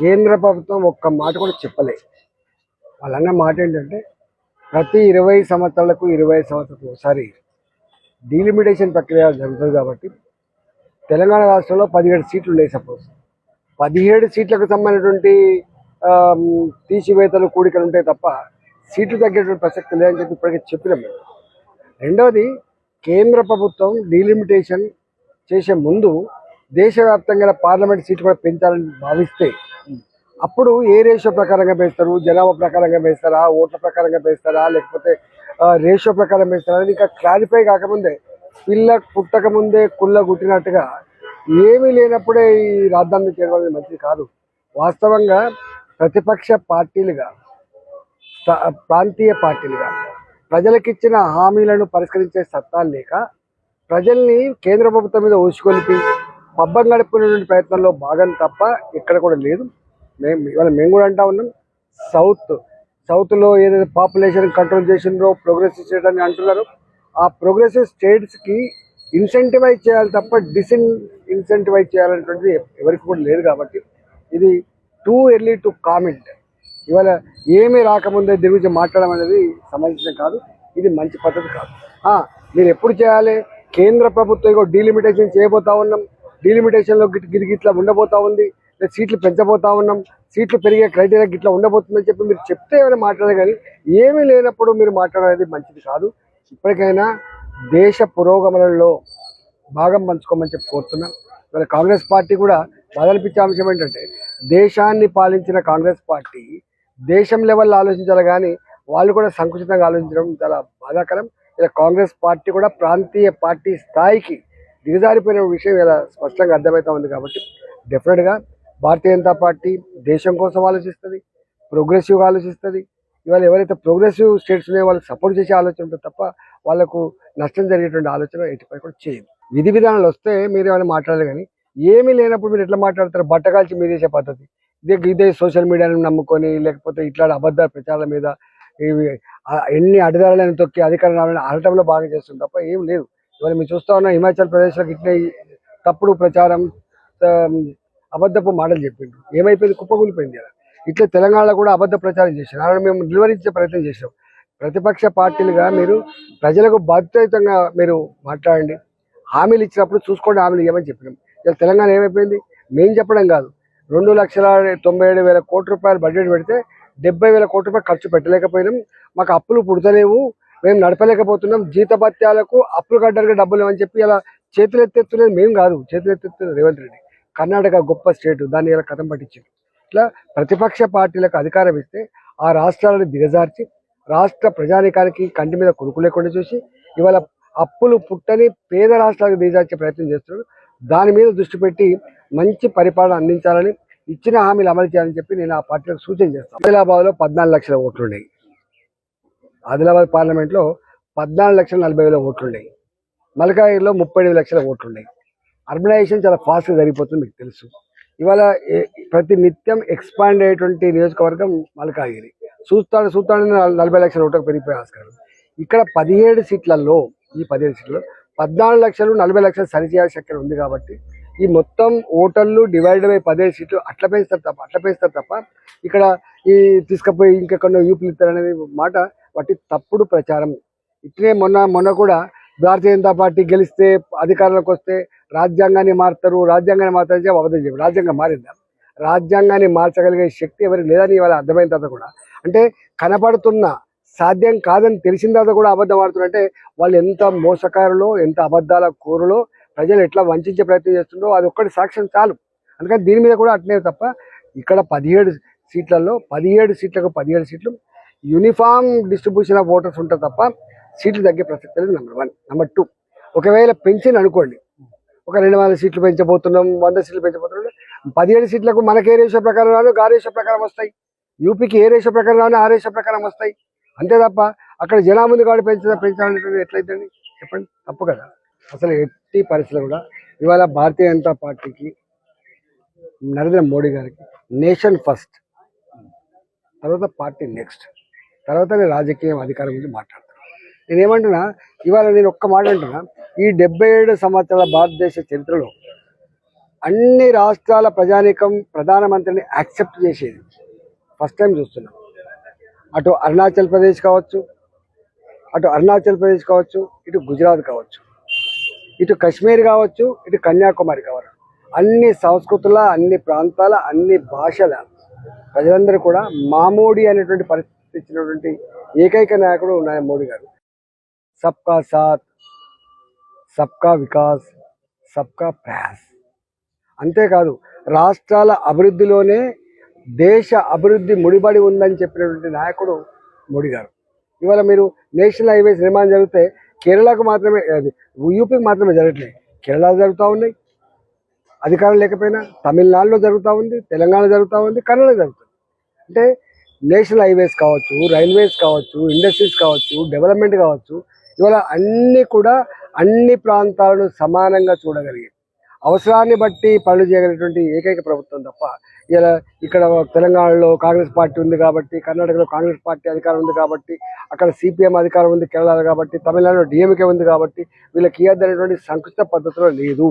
కేంద్ర ప్రభుత్వం ఒక్క మాట కూడా చెప్పలేదు. వాళ్ళన్న మాట ఏంటంటే ప్రతి 20 సంవత్సరాలకు 20 సంవత్సరాలకు ఒకసారి డీలిమిటేషన్ ప్రక్రియ జరుగుతుంది కాబట్టి తెలంగాణ రాష్ట్రంలో 17 సీట్లు ఉన్నాయి. సపోజ్ 17 సీట్లకు సంబంధించినటువంటి తీసివేతలు కూడికలు ఉంటాయి తప్ప సీట్లు తగ్గేటువంటి ప్రసక్తి లేదని చెప్పి ఇప్పటికే చెప్పినాం. రెండవది, కేంద్ర ప్రభుత్వం డీలిమిటేషన్ చేసే ముందు దేశవ్యాప్తంగా పార్లమెంట్ సీట్లు కూడా పెంచాలని భావిస్తే అప్పుడు ఏ రేషియో ప్రకారంగా పెంచుతారు, జనాభా ప్రకారంగా పెంచుతారా, ఓట్ల ప్రకారంగా పెంచుతారా, లేకపోతే రేషియో ప్రకారం పెంచుతారా అని ఇంకా క్లారిఫై కాకముందే పిల్ల పుట్టక ముందే కుళ్ళ గుట్టినట్టుగా ఏమీ లేనప్పుడే ఈ రాజధాని చేయడం అనేది మంచిది కాదు. వాస్తవంగా ప్రతిపక్ష పార్టీలుగా ప్రాంతీయ పార్టీలుగా ప్రజలకిచ్చిన హామీలను పరిష్కరించే సత్తాలు లేక ప్రజల్ని కేంద్ర ప్రభుత్వం మీద ఊసుకొలిపి పబ్బం గడుపుకునేటువంటి ప్రయత్నంలో భాగం తప్ప ఇక్కడ కూడా లేదు. మేము కూడా అంటా ఉన్నాం, సౌత్లో ఏదైతే పాపులేషన్ కంట్రోల్ చేసిండ్రో ప్రోగ్రెసివ్ స్టేట్ అని అంటున్నారు, ఆ ప్రోగ్రెసివ్ స్టేట్స్కి ఇన్సెంటివైజ్ చేయాలి తప్ప ఇన్సెంటివైజ్ చేయాలనేటువంటిది ఎవరికి కూడా లేదు. కాబట్టి ఇది టూ ఎర్లీ టు కామెంట్. ఇవాళ ఏమీ రాకముందే దీని గురించి మాట్లాడడం అనేది సంబంధించిన కాదు, ఇది మంచి పద్ధతి కాదు. మీరు ఎప్పుడు చేయాలి? కేంద్ర ప్రభుత్వం డీలిమిటేషన్ చేయబోతా ఉన్నాం, డీలిమిటేషన్లో గిట్లా ఉండబోతా ఉంది, సీట్లు పెంచబోతా ఉన్నాం, సీట్లు పెరిగే క్రైటీరియా గిట్లా ఉండబోతుందని చెప్పి మీరు చెప్తే ఏమైనా మాట్లాడాలి, కానీ ఏమీ లేనప్పుడు మీరు మాట్లాడేది మంచిది కాదు. ఇప్పటికైనా దేశ పురోగమనంలో భాగం పంచుకోమని చెప్పి కోరుతున్నాం. ఇవాళ కాంగ్రెస్ పార్టీ కూడా బాధనిపించే అంశం ఏంటంటే దేశాన్ని పాలించిన కాంగ్రెస్ పార్టీ దేశం లెవెల్లో ఆలోచించాలి, కానీ వాళ్ళు కూడా సంకుచితంగా ఆలోచించడం చాలా బాధాకరం. ఇలా కాంగ్రెస్ పార్టీ కూడా ప్రాంతీయ పార్టీ స్థాయికి దిగజారిపోయిన విషయం ఇలా స్పష్టంగా అర్థమవుతా ఉంది. కాబట్టి డెఫినెట్గా భారతీయ జనతా పార్టీ దేశం కోసం ఆలోచిస్తుంది, ప్రోగ్రెసివ్గా ఆలోచిస్తుంది. ఇవాళ ఎవరైతే ప్రోగ్రెసివ్ స్టేట్స్ ఉన్నాయో వాళ్ళకి సపోర్ట్ చేసే ఆలోచన ఉంటుంది తప్ప వాళ్ళకు నష్టం జరిగేటువంటి ఆలోచన ఎటుపై కూడా చేయదు. విధి విధానాలు వస్తే మీరు ఏమైనా మాట్లాడాలి, కానీ ఏమీ లేనప్పుడు మీరు ఎట్లా మాట్లాడతారు? బట్టకాల్చి మీరు చేసే పద్ధతి ఇదే సోషల్ మీడియాని నమ్ముకొని లేకపోతే ఇట్లాంటి అబద్ధ ప్రచారాల మీద ఎన్ని అడ్డదారులను తొక్కి అధికారాలను ఆడటంలో బాగా చేస్తుంది తప్ప ఏం లేదు. ఇవాళ మీరు చూస్తా ఉన్న హిమాచల్ ప్రదేశ్లో ఇట్లా తప్పుడు ప్రచారం అబద్ధపు మాటలు చెప్పిండ్రు, ఏమైపోయింది? కుప్పకూలిపోయింది. ఇట్లా తెలంగాణలో కూడా అబద్ధ ప్రచారం చేశారు. అలా మేము నిలువరించే ప్రయత్నం చేసాం. ప్రతిపక్ష పార్టీలుగా మీరు ప్రజలకు బాధ్యతంగా మీరు మాట్లాడండి, హామీలు ఇచ్చినప్పుడు చూసుకోండి, హామీలు ఇవ్వమని చెప్పినాం. ఇలా తెలంగాణ ఏమైపోయింది? మేము చెప్పడం కాదు, 2,97,000 కోట్ల రూపాయలు బడ్జెట్ పెడితే 70,000 కోట్ల రూపాయలు ఖర్చు పెట్టలేకపోయినాం, మాకు అప్పులు పుడతలేవు, మేము నడపలేకపోతున్నాం, జీతభత్యాలకు అప్పులు కట్టడానికి డబ్బులు లేవని చెప్పి ఇలా చేతులు ఎత్తేస్తున్నది మేము కాదు, చేతులు ఎత్తేస్తున్నది రేవంత్ రెడ్డి. కర్ణాటక గొప్ప స్టేట్, దాన్ని ఇలా కథం పట్టించారు. ఇట్లా ప్రతిపక్ష పార్టీలకు అధికారం ఇస్తే ఆ రాష్ట్రాలను దిగజార్చి రాష్ట్ర ప్రజానికానికి కంటి మీద కొనుక్కు లేకుండా చూసి ఇవాళ అప్పులు పుట్టని పేద రాష్ట్రాలకు దిగజార్చే ప్రయత్నం చేస్తున్నారు. దాని మీద దృష్టి పెట్టి మంచి పరిపాలన అందించాలని, ఇచ్చిన హామీలు అమలు చేయాలని చెప్పి నేను ఆ పార్టీలకు సూచన చేస్తాను. ఆదిలాబాద్లో 14 లక్షల ఓట్లు ఉన్నాయి, ఆదిలాబాద్ పార్లమెంట్లో 14,40,000 ఓట్లు ఉన్నాయి, మల్కాగిరిలో 35 లక్షల ఓట్లు ఉన్నాయి. అర్బనైజేషన్ చాలా ఫాస్ట్గా జరిగిపోతుంది, మీకు తెలుసు. ఇవాళ ప్రతి నిత్యం ఎక్స్పాండ్ అయ్యేటువంటి నియోజకవర్గం మల్కాగిరి. చూస్తాను 40 లక్షల ఓట్లకు పెరిగిపోయే ఆస్కారం. ఇక్కడ 17 సీట్లలో, ఈ 17 సీట్లలో 14 లక్షలు 40 లక్షలు సరిచేయాల్సిన శక్తి ఉంది. కాబట్టి ఈ మొత్తం ఓటర్లు డివైడెడ్ బై 17 సీట్లు అట్లా పెంచుతారు తప్ప ఇక్కడ ఈ తీసుకుపోయి ఇంకెక్కడో యూపీలు ఇస్తారనేది మాట వాటి తప్పుడు ప్రచారం. ఇట్లే మొన్న కూడా భారతీయ జనతా పార్టీ గెలిస్తే అధికారంలోకి వస్తే రాజ్యాంగాన్ని మారుతారు చెప్పి అబద్ధం చెప్పి రాజ్యాంగం మారిందా? రాజ్యాంగాన్ని మార్చగలిగే శక్తి ఎవరికి లేదని ఇవాళ అర్థమైన తర్వాత కూడా, అంటే కనపడుతున్న సాధ్యం కాదని తెలిసిన తర్వాత కూడా అబద్ధం ఆడుతున్నారంటే వాళ్ళు ఎంత మోసకారులో, ఎంత అబద్ధాల కోరులో, ప్రజలు ఎట్లా వంచే ప్రయత్నం చేస్తుండో అది ఒక్కటి సాక్ష్యం చాలు. అందుకని దీని మీద కూడా అట్నే తప్ప ఇక్కడ 17 సీట్లలో 17 సీట్లకు 17 సీట్లు యూనిఫామ్ డిస్ట్రిబ్యూషన్ ఆఫ్ ఓటర్స్ ఉంటుంది తప్ప సీట్లు తగ్గే ప్రసక్తి లేదు. నెంబర్ 1. నెంబర్ 2, ఒకవేళ పెంచింది అనుకోండి, ఒక 200 సీట్లు పెంచబోతున్నాం, 100 సీట్లు పెంచబోతున్నాం, 17 సీట్లకు మనకి ఏ రేషియో ప్రకారం రాను ఆ రేషియో ప్రకారం వస్తాయి, యూపీకి ఏ రేషియో ప్రకారం రాను ఆ రేషియో ప్రకారం వస్తాయి. అంతే తప్ప అక్కడ జనాభా ముందు కాదు పెంచాలంటే ఎట్లయితే చెప్పండి? తప్పు కదా. అసలు ఎట్టి పరిస్థితులు కూడా ఇవాళ భారతీయ జనతా పార్టీకి, నరేంద్ర మోడీ గారికి నేషన్ ఫస్ట్, తర్వాత పార్టీ నెక్స్ట్, తర్వాత రాజకీయం అధికారం గురించి మాట్లాడతాను. నేనేమంటున్నా, ఇవాళ నేను ఒక్క మాట అంటున్నా, ఈ 77 సంవత్సరాల భారతదేశ చరిత్రలో అన్ని రాష్ట్రాల ప్రజానీకం ప్రధానమంత్రిని యాక్సెప్ట్ చేసేది ఫస్ట్ టైం చూస్తున్నాం. అటు అరుణాచల్ ప్రదేశ్ కావచ్చు, ఇటు గుజరాత్ కావచ్చు, ఇటు కాశ్మీర్ కావచ్చు, ఇటు కన్యాకుమారి కావచ్చు, అన్ని సంస్కృతుల, అన్ని ప్రాంతాల, అన్ని భాషల ప్రజలందరూ కూడా మామూడి అనేటువంటి పరిస్థితి ఇచ్చినటువంటి ఏకైక నాయకుడు మోడీ గారు. సబ్కా సాత్, సబ్కా వికాస్, సబ్కా ప్రయాస్. అంతేకాదు రాష్ట్రాల అభివృద్ధిలోనే దేశ అభివృద్ధి ముడిపడి ఉందని చెప్పినటువంటి నాయకుడు మోడీ గారు. ఇవాళ మీరు నేషనల్ హైవేస్ నిర్మాణం జరిగితే కేరళకు మాత్రమే, అది యూపీకి మాత్రమే జరగట్లేదు, కేరళలో జరుగుతూ ఉన్నాయి, అధికారం లేకపోయినా తమిళనాడులో జరుగుతూ ఉంది, తెలంగాణ జరుగుతూ ఉంది, కర్ణాటక జరుగుతుంది. అంటే నేషనల్ హైవేస్ కావచ్చు, రైల్వేస్ కావచ్చు, ఇండస్ట్రీస్ కావచ్చు, డెవలప్మెంట్ కావచ్చు, ఇవాళ అన్నీ కూడా అన్ని ప్రాంతాలను సమానంగా చూడగలిగే, అవసరాన్ని బట్టి పనులు చేయగలిగినటువంటి ఏకైక ప్రభుత్వం తప్ప ఇలా ఇక్కడ తెలంగాణలో కాంగ్రెస్ పార్టీ ఉంది కాబట్టి, కర్ణాటకలో కాంగ్రెస్ పార్టీ అధికారం ఉంది కాబట్టి, అక్కడ సిపిఎం అధికారం ఉంది కేరళలో కాబట్టి, తమిళనాడులో డిఎంకే ఉంది కాబట్టి వీళ్ళకి ఇయ్యద్దనేటువంటి సంకుచిత పద్ధతిలో లేదు.